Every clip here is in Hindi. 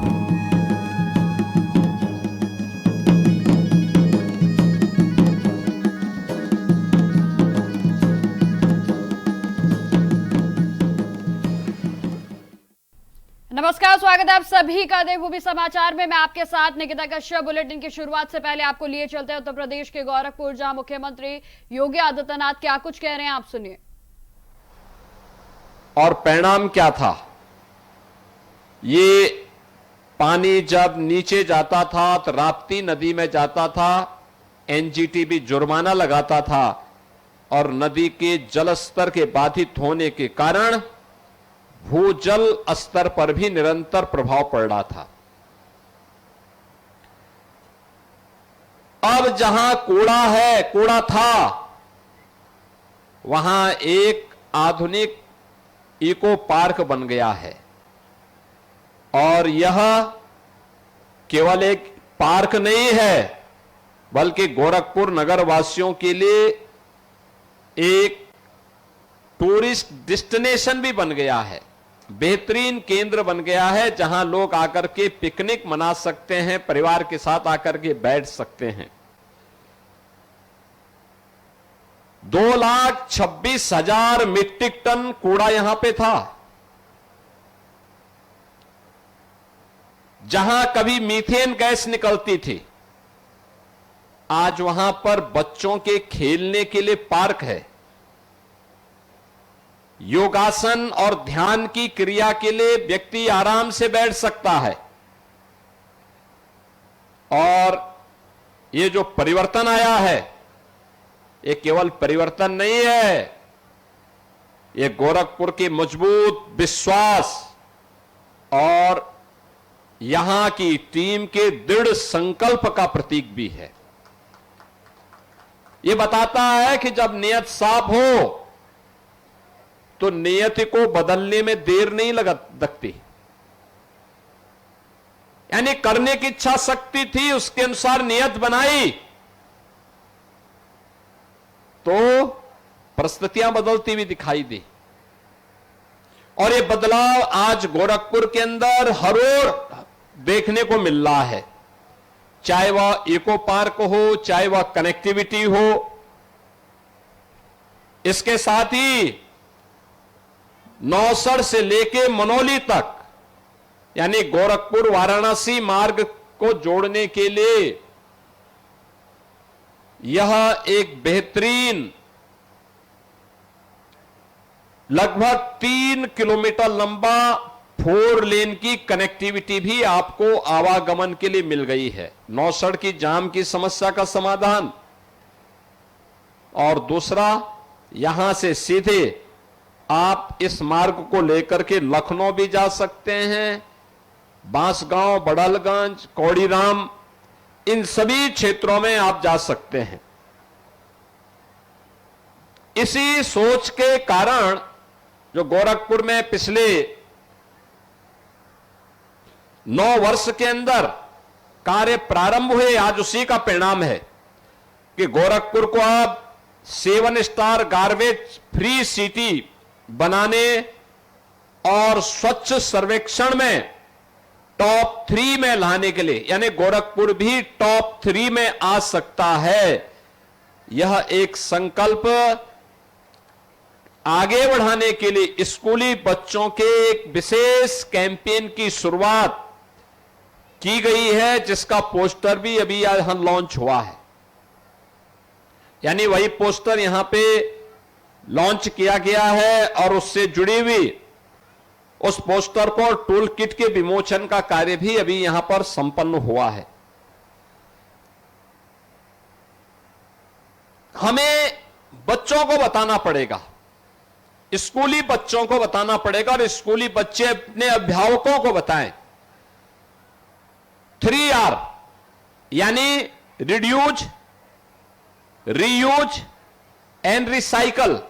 नमस्कार, स्वागत है आप सभी का देवभूमि समाचार में। मैं आपके साथ निकिता कश्यप। बुलेटिन की शुरुआत से पहले आपको लिए चलते हैं उत्तर प्रदेश के गोरखपुर, जहां मुख्यमंत्री योगी आदित्यनाथ क्या कुछ कह रहे हैं, आप सुनिए। और परिणाम क्या था? ये पानी जब नीचे जाता था तो राप्ती नदी में जाता था, एनजीटी भी जुर्माना लगाता था और नदी के जल स्तर के बाधित होने के कारण भूजल स्तर पर भी निरंतर प्रभाव पड़ रहा था। अब जहां कूड़ा है, कूड़ा था, वहां एक आधुनिक इको पार्क बन गया है और यह केवल एक पार्क नहीं है बल्कि गोरखपुर नगर वासियों के लिए एक टूरिस्ट डेस्टिनेशन भी बन गया है, बेहतरीन केंद्र बन गया है जहां लोग आकर के पिकनिक मना सकते हैं, परिवार के साथ आकर के बैठ सकते हैं। 2,26,000 मीट्रिक टन कूड़ा यहां पे था। जहां कभी मीथेन गैस निकलती थी, आज वहां पर बच्चों के खेलने के लिए पार्क है, योगासन और ध्यान की क्रिया के लिए व्यक्ति आराम से बैठ सकता है। और ये जो परिवर्तन आया है, ये केवल परिवर्तन नहीं है, ये गोरखपुर के मजबूत विश्वास और यहां की टीम के दृढ़ संकल्प का प्रतीक भी है। ये बताता है कि जब नियत साफ हो तो नियति को बदलने में देर नहीं लगती। यानी करने की इच्छा शक्ति थी, उसके अनुसार नियत बनाई तो परिस्थितियां बदलती हुई दिखाई दी। और ये बदलाव आज गोरखपुर के अंदर हर ओर देखने को मिल रहा है, चाहे वह इको पार्क हो, चाहे वह कनेक्टिविटी हो। इसके साथ ही नौसड़ से लेके मनौली तक, यानी गोरखपुर वाराणसी मार्ग को जोड़ने के लिए यह एक बेहतरीन लगभग 3 किलोमीटर लंबा 4 लेन की कनेक्टिविटी भी आपको आवागमन के लिए मिल गई है। नौसड़ की जाम की समस्या का समाधान, और दूसरा, यहां से सीधे आप इस मार्ग को लेकर के लखनऊ भी जा सकते हैं, बांसगांव, बड़लगंज, कौड़ीराम, इन सभी क्षेत्रों में आप जा सकते हैं। इसी सोच के कारण जो गोरखपुर में पिछले 9 वर्ष के अंदर कार्य प्रारंभ हुए, आज उसी का परिणाम है कि गोरखपुर को अब 7 स्टार गार्बेज फ्री सिटी बनाने और स्वच्छ सर्वेक्षण में टॉप 3 में लाने के लिए, यानी गोरखपुर भी टॉप 3 में आ सकता है। यह एक संकल्प आगे बढ़ाने के लिए स्कूली बच्चों के एक विशेष कैंपेन की शुरुआत की गई है, जिसका पोस्टर भी अभी यहां लॉन्च हुआ है। यानी वही पोस्टर यहां पे लॉन्च किया गया है और उससे जुड़ी हुई उस पोस्टर को टूल किट के विमोचन का कार्य भी अभी यहां पर संपन्न हुआ है। हमें बच्चों को बताना पड़ेगा, स्कूली बच्चों को बताना पड़ेगा और स्कूली बच्चे अपने अभिभावकों को बताएं। 3R यानी reduce, reuse and recycle.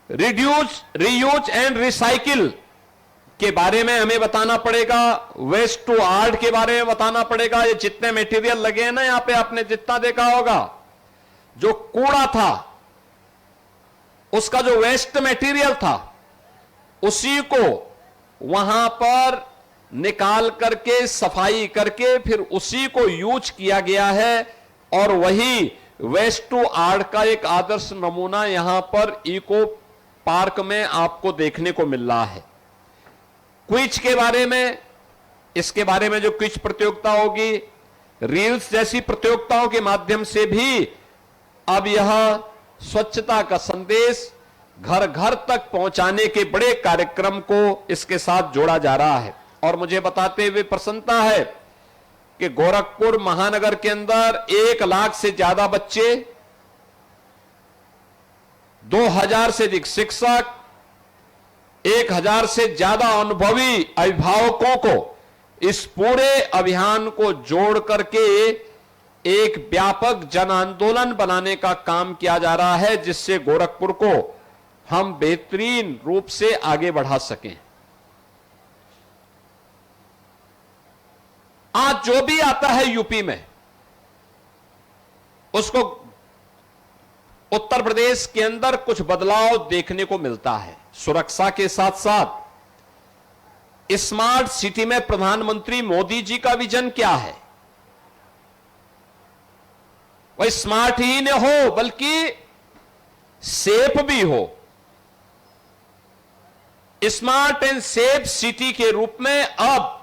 Reduce, reuse and recycle के बारे में हमें बताना पड़ेगा, वेस्ट टू आर्ट के बारे में बताना पड़ेगा। ये जितने मटेरियल लगे हैं ना यहां पे, आपने जितना देखा होगा, जो कूड़ा था उसका जो वेस्ट मटेरियल था उसी को वहां पर निकाल करके सफाई करके फिर उसी को यूज किया गया है और वही वेस्ट टू आर्ट का एक आदर्श नमूना यहां पर इको पार्क में आपको देखने को मिल रहा है। क्विज के बारे में, इसके बारे में जो क्विज प्रतियोगिता होगी, रील्स जैसी प्रतियोगिताओं के माध्यम से भी अब यह स्वच्छता का संदेश घर घर तक पहुंचाने के बड़े कार्यक्रम को इसके साथ जोड़ा जा रहा है। और मुझे बताते हुए प्रसन्नता है कि गोरखपुर महानगर के अंदर 1 लाख से ज्यादा बच्चे, 2000 से अधिक शिक्षक, 1000 से ज्यादा अनुभवी अभिभावकों को इस पूरे अभियान को जोड़ करके एक व्यापक जन आंदोलन बनाने का काम किया जा रहा है, जिससे गोरखपुर को हम बेहतरीन रूप से आगे बढ़ा सकें। आज जो भी आता है यूपी में, उसको उत्तर प्रदेश के अंदर कुछ बदलाव देखने को मिलता है। सुरक्षा के साथ साथ स्मार्ट सिटी में प्रधानमंत्री मोदी जी का विजन क्या है? वह स्मार्ट ही न हो बल्कि सेफ भी हो। स्मार्ट एंड सेफ सिटी के रूप में अब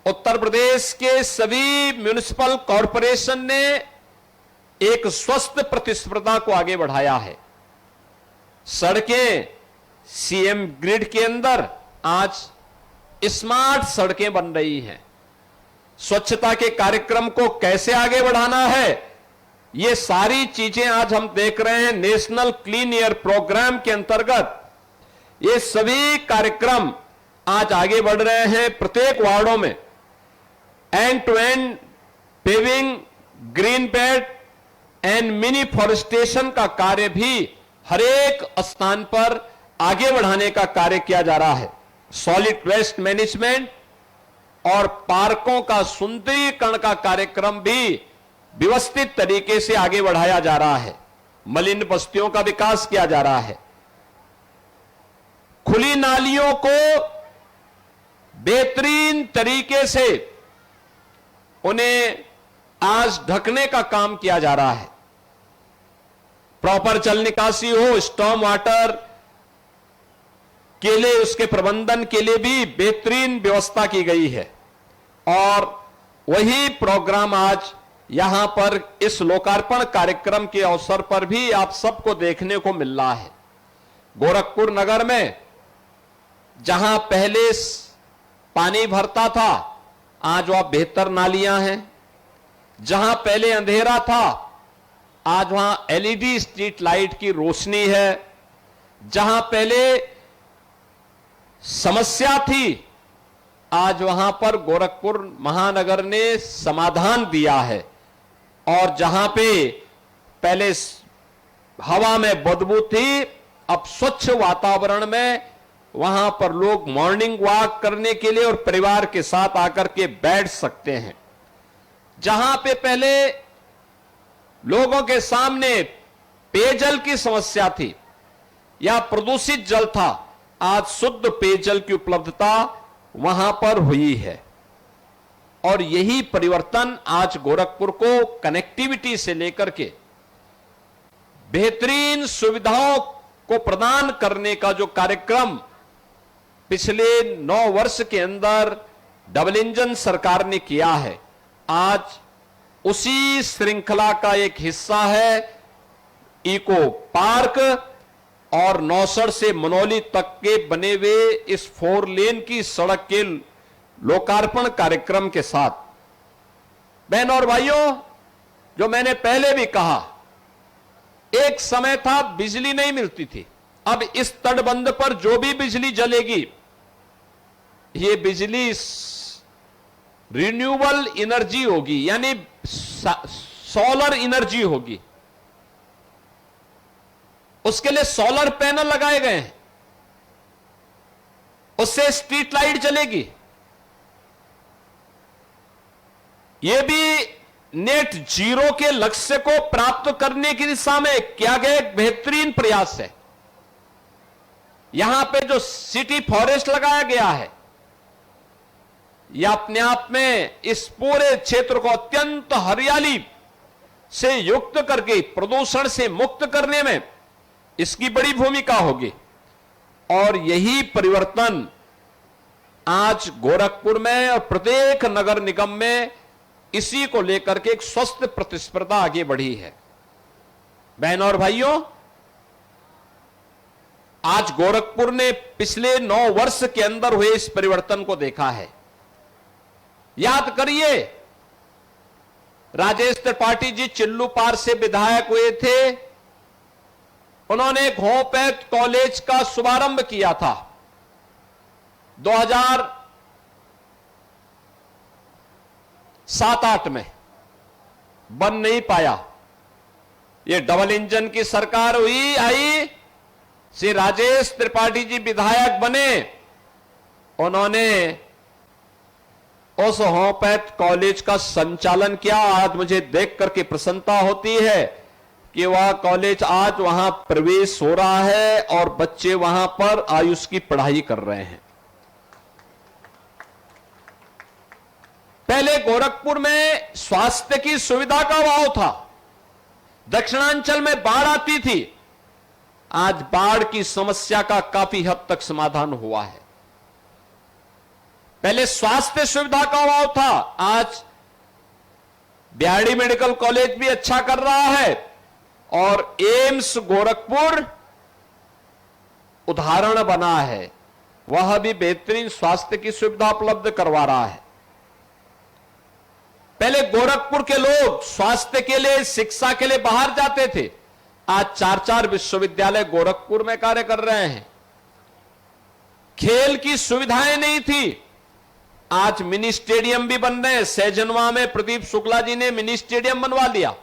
उत्तर प्रदेश के सभी म्युनिसिपल कॉरपोरेशन ने एक स्वस्थ प्रतिस्पर्धा को आगे बढ़ाया है। सड़कें सीएम ग्रिड के अंदर आज स्मार्ट सड़कें बन रही हैं। स्वच्छता के कार्यक्रम को कैसे आगे बढ़ाना है, ये सारी चीजें आज हम देख रहे हैं। नेशनल क्लीन एयर प्रोग्राम के अंतर्गत ये सभी कार्यक्रम आज आगे बढ़ रहे हैं। प्रत्येक वार्डों में end to end paving, green belt and mini forestation का कार्य भी हर एक स्थान पर आगे बढ़ाने का कार्य किया जा रहा है। सॉलिड वेस्ट मैनेजमेंट और पार्कों का सुंदरीकरण का कार्यक्रम भी व्यवस्थित तरीके से आगे बढ़ाया जा रहा है। मलिन बस्तियों का विकास किया जा रहा है। खुली नालियों को बेहतरीन तरीके से उन्हें आज ढकने का काम किया जा रहा है। प्रॉपर जल निकासी हो, स्टॉर्म वाटर के लिए उसके प्रबंधन के लिए भी बेहतरीन व्यवस्था की गई है। और वही प्रोग्राम आज यहां पर इस लोकार्पण कार्यक्रम के अवसर पर भी आप सबको देखने को मिल रहा है। गोरखपुर नगर में जहां पहले पानी भरता था, आज वहां बेहतर नालियां हैं। जहां पहले अंधेरा था, आज वहां एलईडी स्ट्रीट लाइट की रोशनी है। जहां पहले समस्या थी, आज वहां पर गोरखपुर महानगर ने समाधान दिया है। और जहां पे पहले हवा में बदबू थी, अब स्वच्छ वातावरण में वहां पर लोग मॉर्निंग वॉक करने के लिए और परिवार के साथ आकर के बैठ सकते हैं। जहां पे पहले लोगों के सामने पेयजल की समस्या थी या प्रदूषित जल था, आज शुद्ध पेयजल की उपलब्धता वहां पर हुई है। और यही परिवर्तन आज गोरखपुर को कनेक्टिविटी से लेकर के बेहतरीन सुविधाओं को प्रदान करने का जो कार्यक्रम पिछले 9 वर्ष के अंदर डबल इंजन सरकार ने किया है, आज उसी श्रृंखला का एक हिस्सा है इको पार्क और नौसड़ से मनौली तक के बने हुए इस 4 लेन की सड़क के लोकार्पण कार्यक्रम के साथ। बहन और भाइयों, जो मैंने पहले भी कहा, एक समय था बिजली नहीं मिलती थी। अब इस तटबंध पर जो भी बिजली जलेगी, ये बिजली रिन्यूएबल एनर्जी होगी, यानी सोलर एनर्जी होगी। उसके लिए सोलर पैनल लगाए गए हैं, उससे स्ट्रीट लाइट जलेगी। यह भी नेट जीरो के लक्ष्य को प्राप्त करने की दिशा में किया गया एक बेहतरीन प्रयास है। यहां पे जो सिटी फॉरेस्ट लगाया गया है, यह अपने आप में इस पूरे क्षेत्र को अत्यंत हरियाली से युक्त करके प्रदूषण से मुक्त करने में इसकी बड़ी भूमिका होगी। और यही परिवर्तन आज गोरखपुर में और प्रत्येक नगर निगम में इसी को लेकर के एक स्वस्थ प्रतिस्पर्धा आगे बढ़ी है। बहनों और भाइयों, आज गोरखपुर ने पिछले 9 वर्ष के अंदर हुए इस परिवर्तन को देखा है। याद करिए, राजेश त्रिपाठी जी चिल्लू पार से विधायक हुए थे, उन्होंने एक होम्योपैथ कॉलेज का शुभारंभ किया था 2007-8 में, बन नहीं पाया। ये डबल इंजन की सरकार आई, श्री राजेश त्रिपाठी जी विधायक बने, उन्होंने उस होम्योपैथ कॉलेज का संचालन किया। आज मुझे देख करके प्रसन्नता होती है कि वह कॉलेज आज वहां प्रवेश हो रहा है और बच्चे वहां पर आयुष की पढ़ाई कर रहे हैं। पहले गोरखपुर में स्वास्थ्य की सुविधा का अभाव था, दक्षिणांचल में बाढ़ आती थी, आज बाढ़ की समस्या का काफी हद तक समाधान हुआ है। पहले स्वास्थ्य सुविधा का अभाव था, आज बिहाड़ी मेडिकल कॉलेज भी अच्छा कर रहा है और एम्स गोरखपुर उदाहरण बना है, वह भी बेहतरीन स्वास्थ्य की सुविधा उपलब्ध करवा रहा है। पहले गोरखपुर के लोग स्वास्थ्य के लिए, शिक्षा के लिए बाहर जाते थे, आज 4-4 विश्वविद्यालय गोरखपुर में कार्य कर रहे हैं। खेल की सुविधाएं नहीं थी, आज मिनी स्टेडियम भी बन रहे हैं। सैजनवा में प्रदीप शुक्ला जी ने मिनी स्टेडियम बनवा लिया,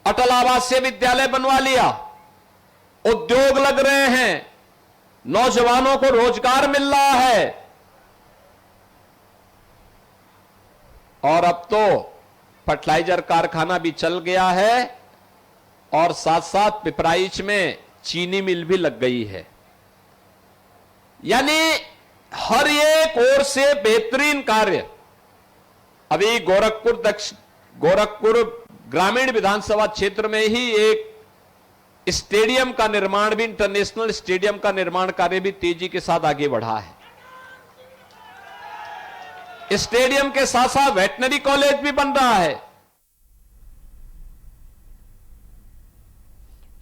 अटल आवासीय विद्यालय बनवा लिया, उद्योग लग रहे हैं, नौजवानों को रोजगार मिल रहा है। और अब तो फर्टिलाइजर कारखाना भी चल गया है और साथ साथ पिपराइच में चीनी मिल भी लग गई है। यानी हर एक ओर से बेहतरीन कार्य। अभी गोरखपुर ग्रामीण विधानसभा क्षेत्र में ही एक स्टेडियम का निर्माण भी, इंटरनेशनल स्टेडियम का निर्माण कार्य भी तेजी के साथ आगे बढ़ा है। स्टेडियम के साथ साथ वेटनरी कॉलेज भी बन रहा है।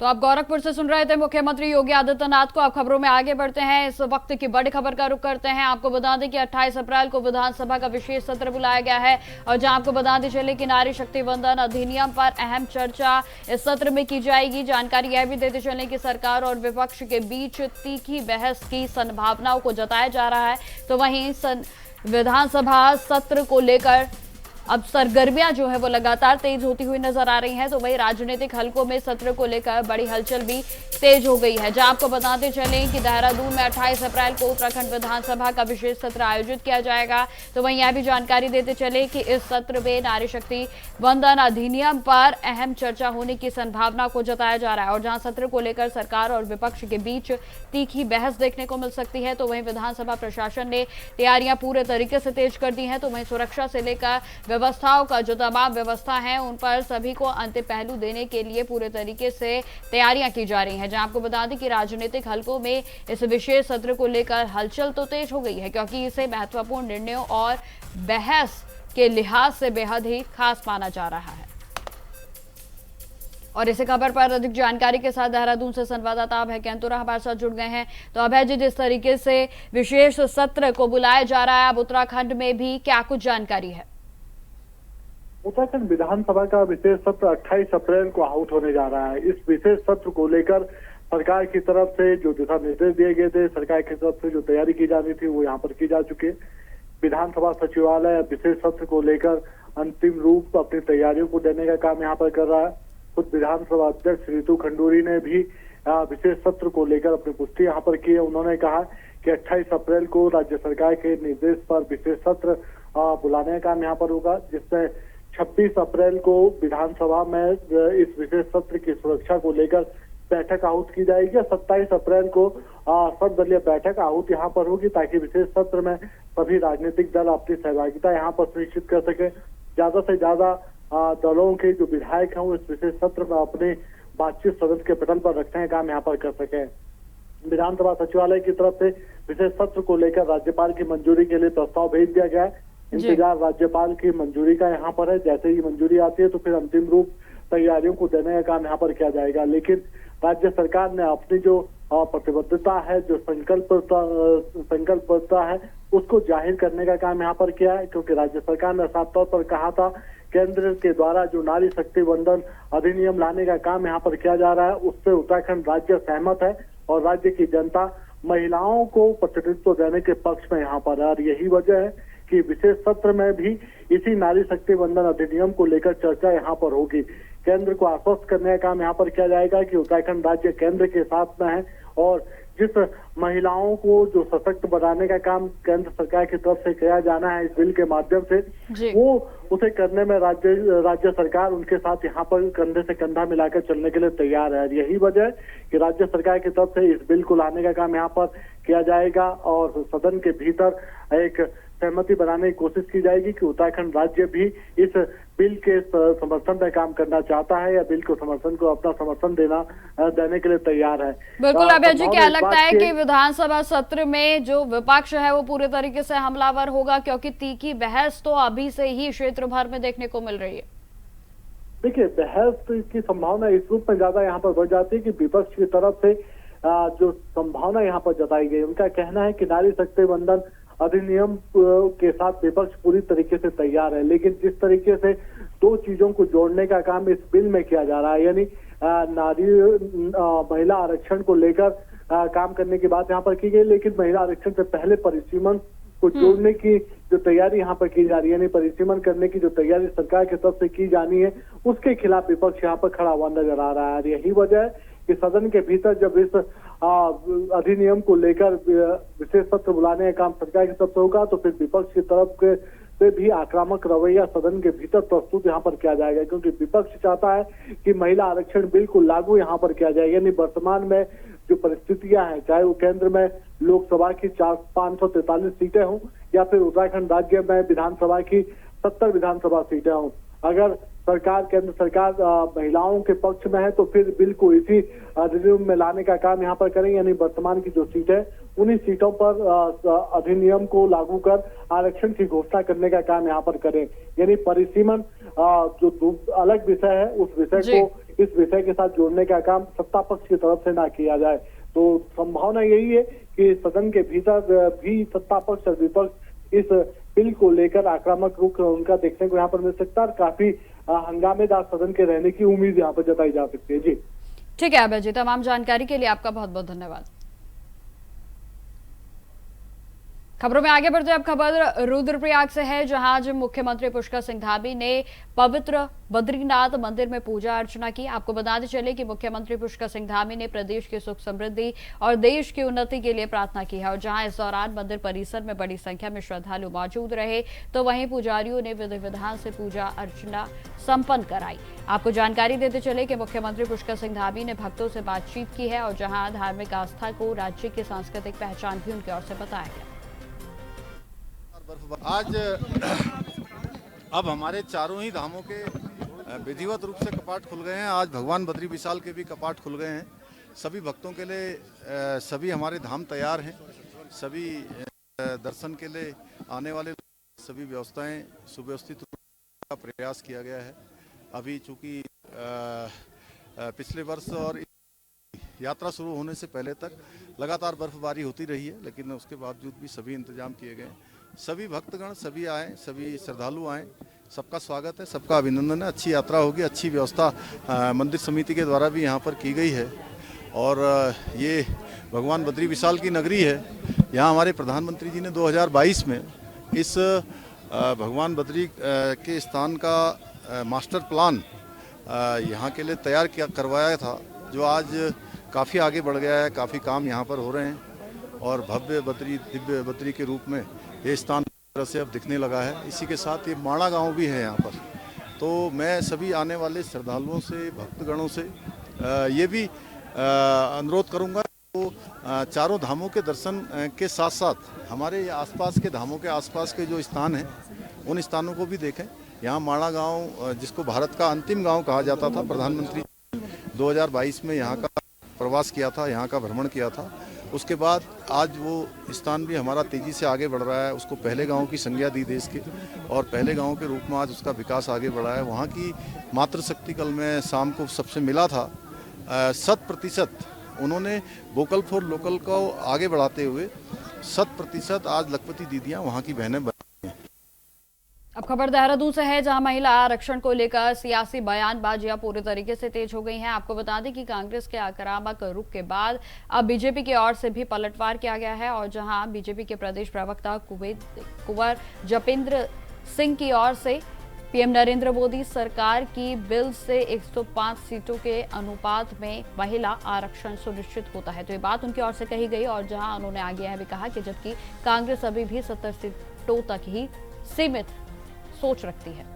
तो आप गोरखपुर से सुन रहे थे मुख्यमंत्री योगी आदित्यनाथ को। आप खबरों में आगे बढ़ते हैं, इस वक्त की बड़ी खबर का रुख करते हैं। आपको बता दें कि 28 अप्रैल को विधानसभा का विशेष सत्र बुलाया गया है और जहां आपको बताते चले कि नारी शक्ति वंदन अधिनियम पर अहम चर्चा इस सत्र में की जाएगी। जानकारी यह भी देते चले कि सरकार और विपक्ष के बीच तीखी बहस की संभावनाओं को जताया जा रहा है। तो वहीं विधानसभा सत्र को लेकर अब सरगर्मियां जो है वो लगातार तेज होती हुई नजर आ रही हैं। तो वही राजनीतिक हलकों में सत्र को लेकर बड़ी हलचल भी तेज हो गई है। जहां आपको बताते चलें कि देहरादून में 28 अप्रैल को उत्तराखंड विधानसभा का विशेष सत्र आयोजित किया जाएगा। तो वहीं यह भी जानकारी देते चले कि इस सत्र में नारी शक्ति वंदन अधिनियम पर अहम चर्चा होने की संभावना को जताया जा रहा है और जहां सत्र को लेकर सरकार और विपक्ष के बीच तीखी बहस देखने को मिल सकती है। तो वहीं विधानसभा प्रशासन ने तैयारियां पूरे तरीके से तेज कर दी हैं। तो वहीं सुरक्षा से लेकर व्यवस्थाओं का जो तमाम व्यवस्था है उन पर सभी को अंतिम पहलू देने के लिए पूरे तरीके से तैयारियां की जा रही हैं। जहां आपको बता दें कि राजनीतिक हलकों में इस विशेष सत्र को लेकर हलचल तो तेज हो गई है क्योंकि इसे महत्वपूर्ण निर्णयों और बहस के लिहाज से बेहद ही खास माना जा रहा है। और इसी खबर पर अधिक जानकारी के साथ देहरादून से संवाददाता अभय कैंतुरा हमारे साथ जुड़ गए हैं। तो अभय जी, जिस तरीके से विशेष सत्र को बुलाया जा रहा है, अब उत्तराखंड में भी क्या कुछ जानकारी है? उत्तराखंड विधानसभा का विशेष सत्र 28 अप्रैल को आहूत होने जा रहा है। इस विशेष सत्र को लेकर सरकार की तरफ से जो दिशा निर्देश दिए गए थे, सरकार की तरफ से जो तैयारी की जानी थी वो यहाँ पर की जा चुकी है। विधानसभा सचिवालय विशेष सत्र को लेकर अंतिम रूप अपनी तैयारियों को देने का काम यहाँ पर कर रहा है। खुद विधानसभा अध्यक्ष रितु खंडूरी ने भी विशेष सत्र को लेकर अपनी पुष्टि यहाँ पर की है। उन्होंने कहा कि 28 अप्रैल को राज्य सरकार के निर्देश पर विशेष सत्र बुलाने का काम यहाँ पर होगा, जिसमें 26 अप्रैल को विधानसभा में इस विशेष सत्र की सुरक्षा को लेकर बैठक आहूत की जाएगी। 27 अप्रैल को सर्वदलीय बैठक आहूत यहाँ पर होगी ताकि विशेष सत्र में सभी राजनीतिक दल अपनी सहभागिता यहाँ पर सुनिश्चित कर सके। ज्यादा से ज्यादा दलों के जो विधायक हैं वो इस विशेष सत्र में अपनी बातचीत सदन के पटल पर रखने का काम यहाँ पर कर सके। विधानसभा सचिवालय की तरफ से विशेष सत्र को लेकर राज्यपाल की मंजूरी के लिए प्रस्ताव भेज दिया गया है। इंतजार राज्यपाल की मंजूरी का यहाँ पर है। जैसे ही मंजूरी आती है तो फिर अंतिम रूप तैयारियों को देने का काम यहाँ पर किया जाएगा। लेकिन राज्य सरकार ने अपनी जो प्रतिबद्धता है, जो संकल्पता है, उसको जाहिर करने का काम यहाँ पर किया है, क्योंकि राज्य सरकार ने साफ तौर पर कहा था केंद्र के द्वारा जो नारी शक्ति वंदन अधिनियम लाने का काम यहाँ पर किया जा रहा है उससे उत्तराखंड राज्य सहमत है और राज्य की जनता महिलाओं को प्रतिनिधित्व देने के पक्ष में यहाँ पर है। और यही वजह है कि विशेष सत्र में भी इसी नारी शक्ति वंदन अधिनियम को लेकर चर्चा यहाँ पर होगी। केंद्र को आश्वस्त करने का काम यहाँ पर किया जाएगा कि उत्तराखंड राज्य केंद्र के साथ में है और जिस महिलाओं को जो सशक्त बनाने का काम केंद्र सरकार की तरफ से किया जाना है इस बिल के माध्यम से, वो उसे करने में राज्य सरकार उनके साथ यहाँ पर कंधे से कंधा मिलाकर चलने के लिए तैयार है। यही वजह है कि राज्य सरकार की तरफ से इस बिल को लाने का काम यहाँ पर किया जाएगा और सदन के भीतर एक सहमति बनाने की कोशिश की जाएगी कि उत्तराखंड राज्य भी इस बिल के समर्थन में काम करना चाहता है या बिल को अपना समर्थन देने के लिए तैयार है। बिल्कुल अभय जी, क्या लगता है कि विधानसभा सत्र में जो विपक्ष है वो पूरे तरीके से हमलावर होगा, क्योंकि तीखी बहस तो अभी से ही क्षेत्र भर में देखने को मिल रही है? देखिए, बहस की संभावना इस रूप में ज्यादा यहाँ पर बढ़ जाती है कि विपक्ष की तरफ से जो संभावना यहाँ पर जताई गई, उनका कहना है कि नारी शक्ति वंदन अधिनियम के साथ विपक्ष पूरी तरीके से तैयार है, लेकिन जिस तरीके से दो चीजों को जोड़ने का काम इस बिल में किया जा रहा है, यानी महिला आरक्षण को लेकर काम करने की बात यहाँ पर की गई, लेकिन महिला आरक्षण से पहले परिसीमन को जोड़ने की जो तैयारी यहाँ पर की जा रही है, यानी परिसीमन करने की जो तैयारी सरकार की तरफ से की जानी है, उसके खिलाफ विपक्ष यहाँ पर खड़ा हुआ नजर आ रहा है। यही वजह है कि सदन के भीतर जब इस अधिनियम को लेकर विशेष सत्र बुलाने का काम सरकार की तरफ से होगा तो फिर विपक्ष की तरफ से भी आक्रामक रवैया सदन के भीतर प्रस्तुत यहाँ पर किया जाएगा, क्योंकि विपक्ष चाहता है कि महिला आरक्षण बिल को लागू यहाँ पर किया जाए। यानी वर्तमान में जो परिस्थितियां हैं, चाहे वो केंद्र में लोकसभा की 543 सीटें हों या फिर उत्तराखंड राज्य में विधानसभा की 70 विधानसभा सीटें हों, अगर केंद्र सरकार महिलाओं के पक्ष में है तो फिर बिल को इसी अधिनियम में लाने का काम यहाँ पर करें, यानी वर्तमान की जो सीटें उन्हीं सीटों पर अधिनियम को लागू कर आरक्षण की घोषणा करने का काम यहाँ पर करें। यानी परिसीमन जो अलग विषय है उस विषय को इस विषय के साथ जोड़ने का काम सत्ता पक्ष की तरफ से ना किया जाए। तो संभावना यही है कि सदन के भीतर भी सत्ता पक्ष और विपक्ष इस बिल को लेकर आक्रामक रुख उनका देखने को यहाँ पर मिल सकता है। काफी हंगामेदार सदन के रहने की उम्मीद यहाँ पर जताई जा सकती है। जी ठीक है अभय जी, तमाम जानकारी के लिए आपका बहुत बहुत धन्यवाद। खबरों में आगे बढ़ते हैं। अब खबर रुद्रप्रयाग से है, जहां आज मुख्यमंत्री पुष्कर सिंह धामी ने पवित्र बद्रीनाथ मंदिर में पूजा अर्चना की। आपको बताते चले कि मुख्यमंत्री पुष्कर सिंह धामी ने प्रदेश की सुख समृद्धि और देश की उन्नति के लिए प्रार्थना की है। और जहां इस दौरान मंदिर परिसर में बड़ी संख्या में श्रद्धालु मौजूद रहे तो वहीं पुजारियों ने विधि विधान से पूजा अर्चना संपन्न कराई। आपको जानकारी देते चले कि मुख्यमंत्री पुष्कर सिंह धामी ने भक्तों से बातचीत की है और जहां धार्मिक आस्था को राज्य की सांस्कृतिक पहचान भी उनकी ओर से बताया गया। आज अब हमारे चारों ही धामों के विधिवत रूप से कपाट खुल गए हैं। आज भगवान बद्री विशाल के भी कपाट खुल गए हैं। सभी भक्तों के लिए सभी हमारे धाम तैयार हैं। सभी दर्शन के लिए आने वाले सभी व्यवस्थाएं सुव्यवस्थित रूप का प्रयास किया गया है। अभी चूंकि पिछले वर्ष और यात्रा शुरू होने से पहले तक लगातार बर्फबारी होती रही है, लेकिन उसके बावजूद भी सभी इंतजाम किए गए। सभी भक्तगण सभी आए, सभी श्रद्धालु आए, सबका स्वागत है, सबका अभिनंदन है। अच्छी यात्रा होगी, अच्छी व्यवस्था मंदिर समिति के द्वारा भी यहाँ पर की गई है। और ये भगवान बद्री विशाल की नगरी है। यहाँ हमारे प्रधानमंत्री जी ने 2022 में इस भगवान बद्री के स्थान का मास्टर प्लान यहाँ के लिए तैयार करवाया था, जो आज काफ़ी आगे बढ़ गया है। काफ़ी काम यहाँ पर हो रहे हैं और भव्य बद्री, दिव्य बद्री के रूप में ये स्थान तरह से अब दिखने लगा है। इसी के साथ ये माणा गांव भी है यहाँ पर। तो मैं सभी आने वाले श्रद्धालुओं से, भक्तगणों से ये भी अनुरोध करूंगा तो चारों धामों के दर्शन के साथ साथ हमारे आसपास के धामों के आसपास के जो स्थान हैं उन स्थानों को भी देखें। यहाँ माणा गांव, जिसको भारत का अंतिम गांव कहा जाता था, प्रधानमंत्री 2022 में यहाँ का प्रवास किया था, यहाँ का भ्रमण किया था। उसके बाद आज वो स्थान भी हमारा तेज़ी से आगे बढ़ रहा है। उसको पहले गांव की संज्ञा दी देश के और पहले गांव के रूप में आज उसका विकास आगे बढ़ा है। वहाँ की मातृशक्ति कल मैं शाम को सबसे मिला था, 100% उन्होंने वोकल फॉर लोकल को आगे बढ़ाते हुए 100% आज लखपति दीदियाँ वहाँ की बहनें बन। अब खबर देहरादून से है, जहां महिला आरक्षण को लेकर सियासी बयानबाजियां पूरे तरीके से तेज हो गई हैं। आपको बता दें कि कांग्रेस के आक्रामक रुख के बाद अब बीजेपी की ओर से भी पलटवार किया गया है और जहां बीजेपी के प्रदेश प्रवक्ता कुंवर जपेंद्र सिंह की ओर से पीएम नरेंद्र मोदी सरकार की बिल से 105 सीटों के अनुपात में महिला आरक्षण सुनिश्चित होता है, तो ये बात उनकी ओर से कही गई। और जहां उन्होंने आगे यह भी कहा कि जबकि कांग्रेस अभी भी 70 सीटों तक ही सीमित सोच रखती है।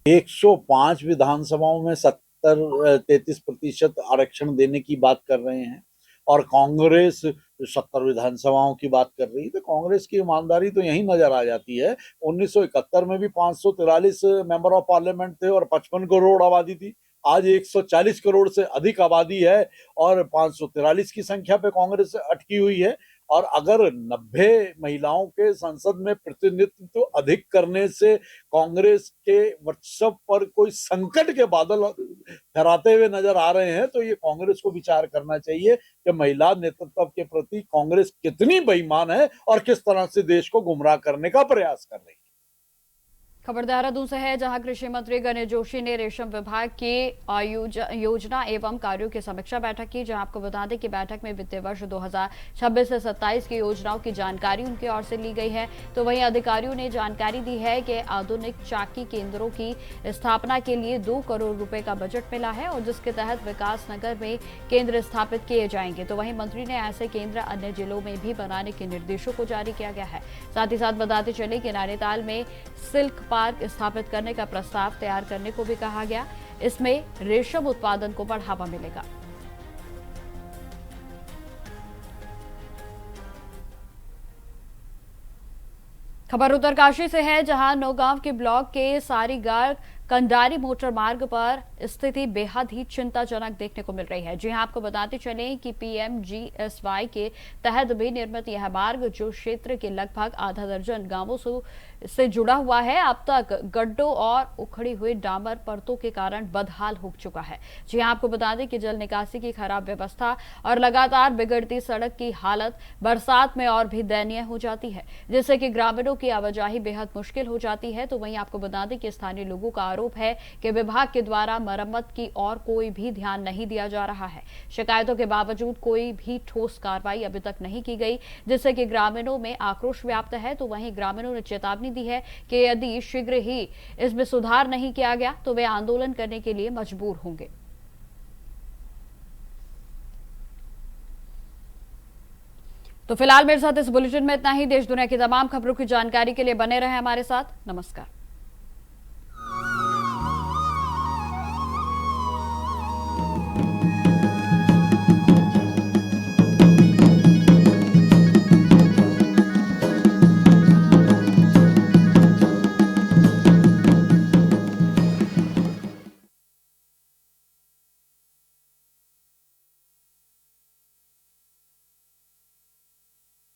105 विधानसभाओं में 33% आरक्षण देने की बात कर रहे हैं और कांग्रेस 70 विधानसभाओं की बात कर रही है, तो कांग्रेस की ईमानदारी तो यही नजर आ जाती है। 1971 में भी 543 मेंबर ऑफ पार्लियामेंट थे और 55 करोड़ आबादी थी। आज 140 करोड़ से अधिक आबादी है और 543 की संख्या पे कांग्रेस अटकी हुई है। और अगर 90 महिलाओं के संसद में प्रतिनिधित्व अधिक करने से कांग्रेस के वर्चस्व पर कोई संकट के बादल फहराते हुए नजर आ रहे हैं, तो ये कांग्रेस को विचार करना चाहिए कि महिला नेतृत्व के प्रति कांग्रेस कितनी बेईमान है और किस तरह से देश को गुमराह करने का प्रयास कर रही है। खबर देहरादून से है, जहां कृषि मंत्री गणेश जोशी ने रेशम विभाग की योजना एवं कार्यों की समीक्षा बैठक की। जहां आपको बता दें कि बैठक में वित्तीय वर्ष 2026 से 27 की योजनाओं की जानकारी उनकी ओर से ली गई है। तो वहीं अधिकारियों ने जानकारी दी है कि आधुनिक चाकी केंद्रों की स्थापना के लिए 2 करोड़ रुपए का बजट मिला है और जिसके तहत विकास नगर में केंद्र स्थापित किए जाएंगे। तो वहीं मंत्री ने ऐसे केंद्र अन्य जिलों में भी बनाने के निर्देशों को जारी किया गया है। साथ ही साथ बताते चले कि नैनीताल में सिल्क पार्क स्थापित करने का प्रस्ताव तैयार करने को भी कहा गया। इसमें रेशम उत्पादन को बढ़ावा मिलेगा। खबर उत्तरकाशी से है, जहां नौगांव के ब्लॉक के सारीगार कंडारी मोटर मार्ग पर स्थिति बेहद ही चिंताजनक देखने को मिल रही है। जी हां, आपको बताते चलें कि पीएमजीएसवाई के तहत भी निर्मित यह मार्ग जो क्षेत्र के लगभग आधा दर्जन गांवों से जुड़ा हुआ है, अब तक गड्ढों और उखड़ी हुई डामर परतों के कारण बदहाल हो चुका है। जी हां, आपको बता दें कि जल निकासी की खराब व्यवस्था और लगातार बिगड़ती सड़क की हालत बरसात में और भी दयनीय हो जाती है, जिससे कि ग्रामीणों की आवाजाही बेहद मुश्किल हो जाती है। तो वहीं आपको बता दें कि स्थानीय लोगों का आरोप है कि विभाग के द्वारा मरम्मत की और कोई भी ध्यान नहीं दिया जा रहा है। शिकायतों के बावजूद कोई भी ठोस कार्रवाई अभी तक नहीं की गई, जिससे कि ग्रामीणों में आक्रोश व्याप्त है। तो वहीं ग्रामीणों ने चेतावनी दी है कि यदि शीघ्र ही इसमें सुधार नहीं किया गया तो वे आंदोलन करने के लिए मजबूर होंगे। तो फिलहाल मेरे साथ इस बुलेटिन में इतना ही। देश दुनिया की तमाम खबरों की जानकारी के लिए बने रहे हमारे साथ। नमस्कार।